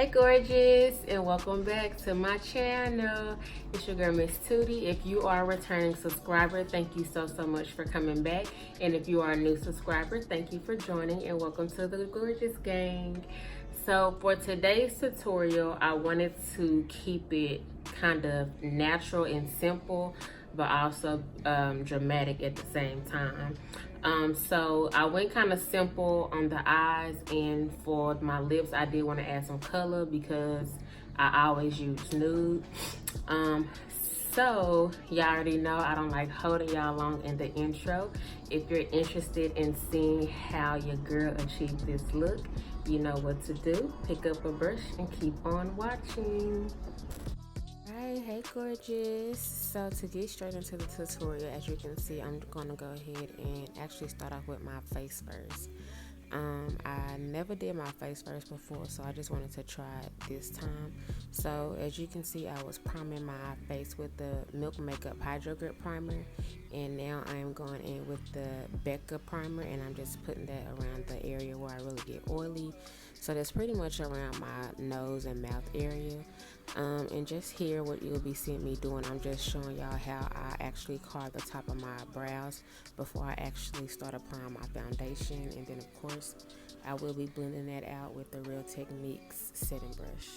Hey gorgeous, and welcome back to my channel. It's your girl Miss Tootie. If you are a returning subscriber, thank you so much for coming back. And if you are a new subscriber, thank you for joining and welcome to the Gorgeous gang. So for today's tutorial, I wanted to keep it kind of natural and simple, but also dramatic at the same time. So I went kind of simple on the eyes, and for my lips I did want to add some color because I always use nude. So y'all already know I don't like holding y'all long in the intro. If you're interested in seeing how your girl achieved this look, you know what to do. Pick up a brush and keep on watching. Hey gorgeous. So to get straight into the tutorial, as you can see, I'm gonna go ahead and actually start off with my face first. I never did my face first before, so I just wanted to try it this time. So as you can see, I was priming my face with the Milk Makeup Hydro Grip Primer, and now I am going in with the Becca Primer, and I'm just putting that around the area where I really get oily. So that's pretty much around my nose and mouth area. And just here, what you'll be seeing me doing, I'm just showing y'all how I actually carve the top of my brows before I actually start applying my foundation. And then of course, I will be blending that out with the Real Techniques setting brush.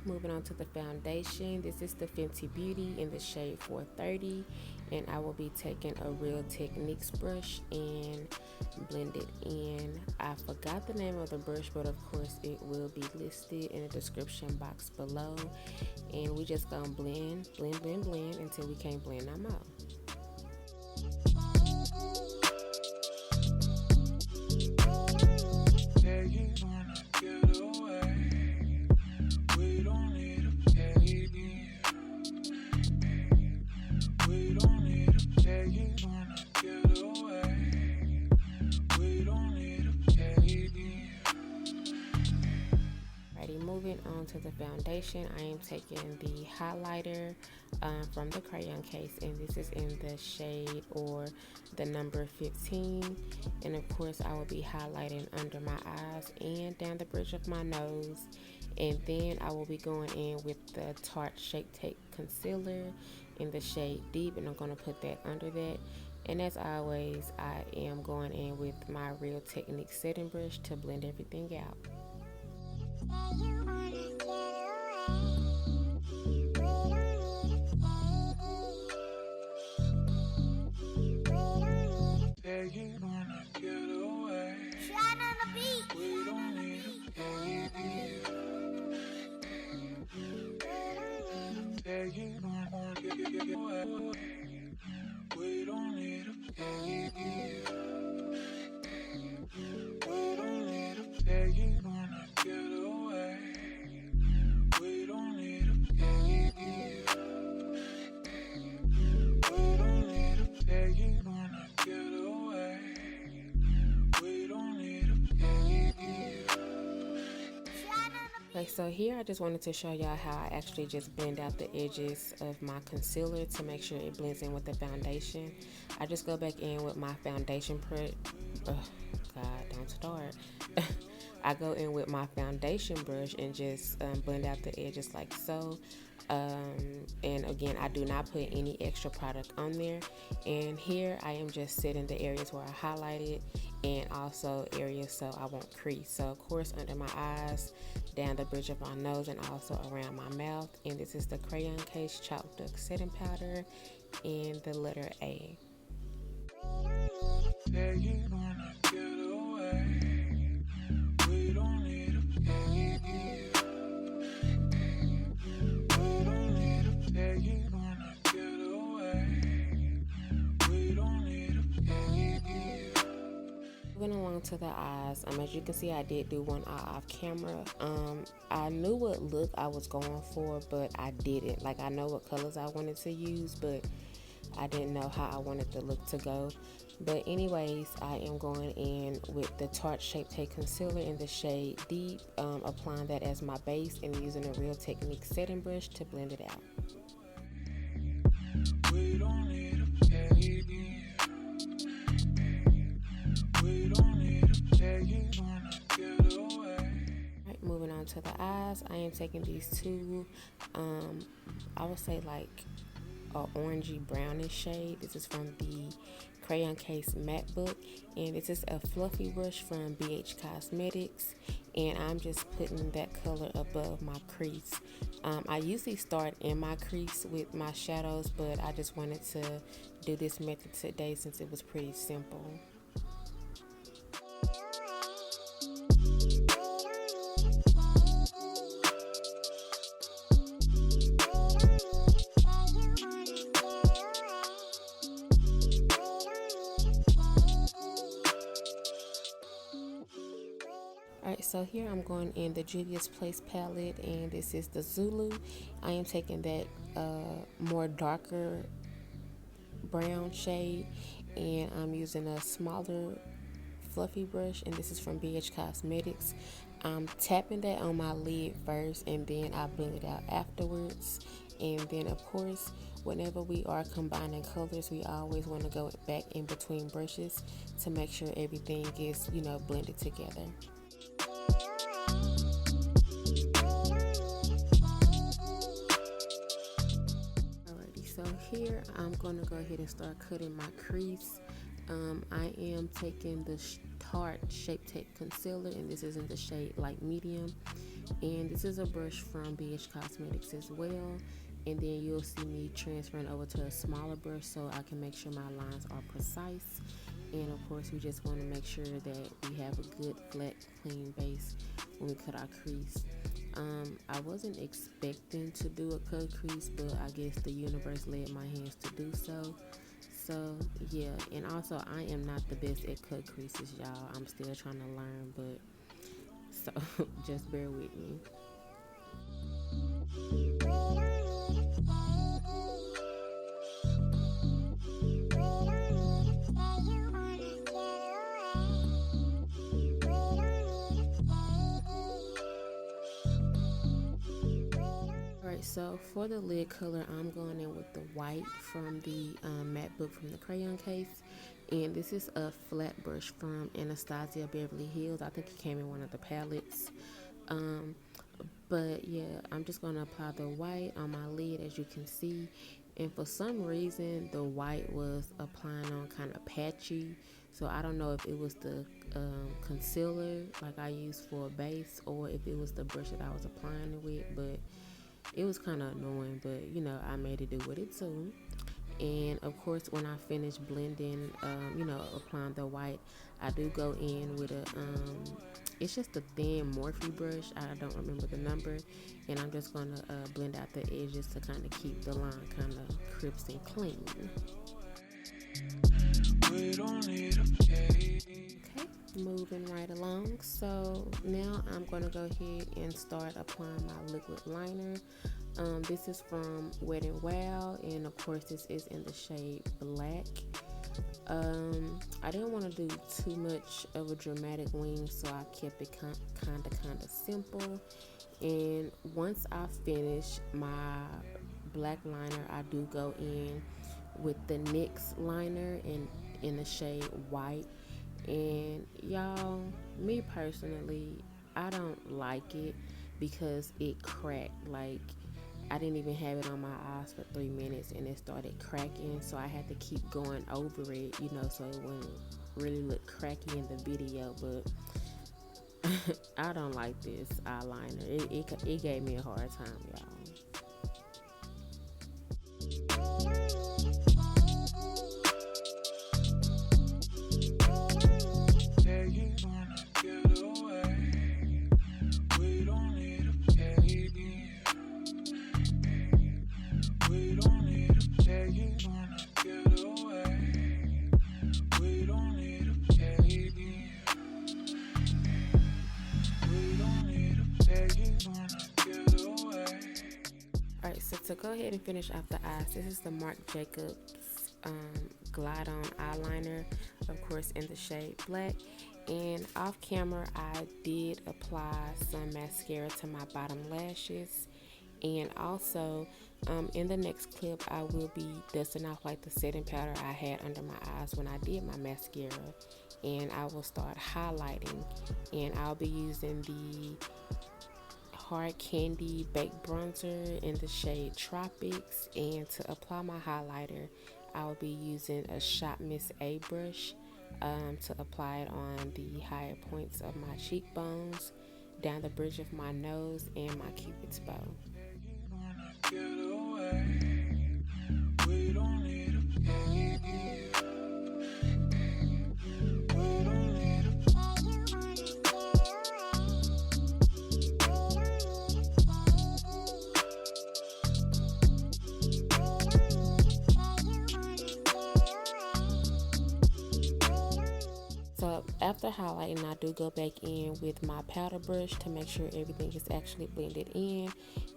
Moving on to the foundation, this is the Fenty Beauty in the shade 430, and I will be taking a Real Techniques brush and blend it in. I forgot the name of the brush, but of course it will be listed in the description box below, and we just gonna blend until we can't blend no more. Moving on to the foundation, I am taking the highlighter from the Crayon case, and this is in the shade or the number 15, and of course I will be highlighting under my eyes and down the bridge of my nose, and then I will be going in with the Tarte Shape Tape concealer in the shade Deep, and I'm going to put that under that. And as always, I am going in with my Real Techniques setting brush to blend everything out. Okay, so here I just wanted to show y'all how I actually just blend out the edges of my concealer to make sure it blends in with the foundation. I just go back in with my foundation God, don't start. I go in with my foundation brush and just blend out the edges like so. And again, I do not put any extra product on there. And here I am just setting the areas where I highlighted, and also areas so I won't crease. So of course under my eyes, down the bridge of my nose, and also around my mouth. And this is the Crayon case Chalk Duck setting powder in the letter A. Moving along to the eyes, as you can see, I did do one eye off camera. I knew what look I was going for, but I didn't. Like, I know what colors I wanted to use, but I didn't know how I wanted the look to go. But anyways, I am going in with the Tarte Shape Tape Concealer in the shade Deep, applying that as my base and using a Real Technique setting brush to blend it out. We don't need a baby. We don't need a baby. Get away. Alright, moving on to the eyes. I am taking these two, I would say like a orangey brownish shade. This is from the Crayon Case Matte Book, and this is a fluffy brush from BH Cosmetics, and I'm just putting that color above my crease. I usually start in my crease with my shadows, but I just wanted to do this method today since it was pretty simple. Alright, so here I'm going in the Juvia's Place palette, and this is the Zulu. I am taking that more darker brown shade, and I'm using a smaller fluffy brush, and this is from BH Cosmetics. I'm tapping that on my lid first, and then I blend it out afterwards. And then of course, whenever we are combining colors, we always want to go back in between brushes to make sure everything is, you know, blended together. So here I'm going to go ahead and start cutting my crease. I am taking the Tarte Shape Tape Concealer, and this is in the shade Light Medium, and this is a brush from BH Cosmetics as well. And then you'll see me transferring over to a smaller brush so I can make sure my lines are precise. And of course, we just want to make sure that we have a good flat clean base when we cut our crease. I wasn't expecting to do a cut crease, but I guess the universe led my hands to do so. So yeah, and also I am not the best at cut creases, y'all. I'm still trying to learn, but so just bear with me. So for the lid color, I'm going in with the white from the matte book from the Crayon Case, and this is a flat brush from Anastasia Beverly Hills. I think it came in one of the palettes, but yeah, I'm just going to apply the white on my lid, as you can see. And for some reason, the white was applying on kind of patchy, so I don't know if it was the concealer like I used for a base, or if it was the brush that I was applying it with, but it was kind of annoying. But you know, I made it do what it too. And of course, when I finish blending, you know, applying the white, I do go in with a it's just a thin Morphe brush. I don't remember the number, and I'm just gonna blend out the edges to kind of keep the line kind of crisp and clean. We don't need a baby. Okay, moving right along. So now I'm gonna go ahead and start applying my liquid liner. This is from Wet n Wild, and of course this is in the shade Black. I didn't want to do too much of a dramatic wing, so I kept it kind of simple. And once I finish my black liner, I do go in with the NYX liner in the shade White. And y'all, me personally, I don't like it because it cracked. Like, I didn't even have it on my eyes for 3 minutes and it started cracking, so I had to keep going over it, you know, so it wouldn't really look cracky in the video. But I don't like this eyeliner. It gave me a hard time, y'all. go ahead and finish off the eyes. This is the Marc Jacobs Glide On Eyeliner, of course in the shade black. And off camera, I did apply some mascara to my bottom lashes. And also, in the next clip, I will be dusting off like the setting powder I had under my eyes when I did my mascara. And I will start highlighting. And I'll be using the Hard Candy Baked Bronzer in the shade Tropics. And to apply my highlighter, I'll be using a Shop Miss A brush to apply it on the higher points of my cheekbones, down the bridge of my nose, and my cupid's bow. So after highlighting, I do go back in with my powder brush to make sure everything is actually blended in.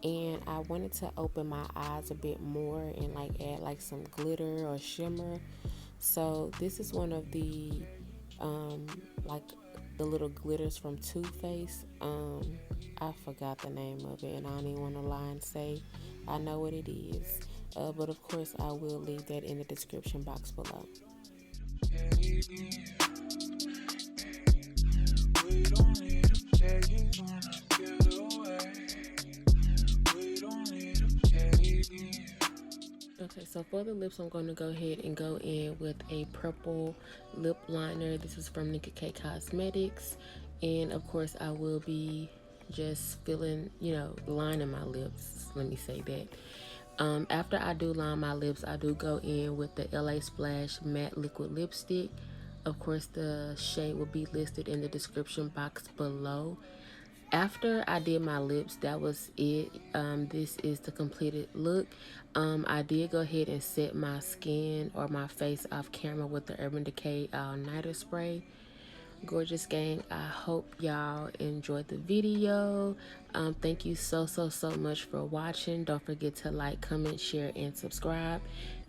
And I wanted to open my eyes a bit more and like add like some glitter or shimmer. So this is one of the like the little glitters from Too Faced. I forgot the name of it, and I don't even want to lie and say I know what it is. But of course I will leave that in the description box below. Okay, so for the lips, I'm going to go ahead and go in with a purple lip liner. This is from Nika K Cosmetics. And of course, I will be just filling, lining my lips. Let me say that. After I do line my lips, I do go in with the LA Splash Matte Liquid Lipstick. Of course, the shade will be listed in the description box below. After I did my lips, that was it. This is the completed look. I did go ahead and set my skin or my face off camera with the Urban Decay All Nighter Spray. Gorgeous gang, I hope y'all enjoyed the video. Thank you so much for watching. Don't forget to like, comment, share, and subscribe.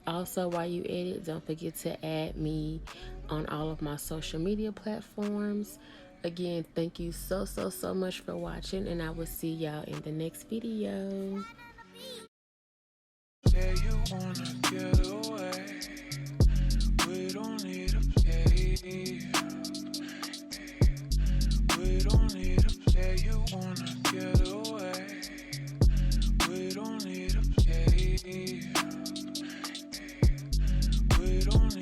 Also, while you edit, don't forget to add me on all of my social media platforms. Again, thank you so much for watching, and I will see y'all in the next video. Yeah, you wanna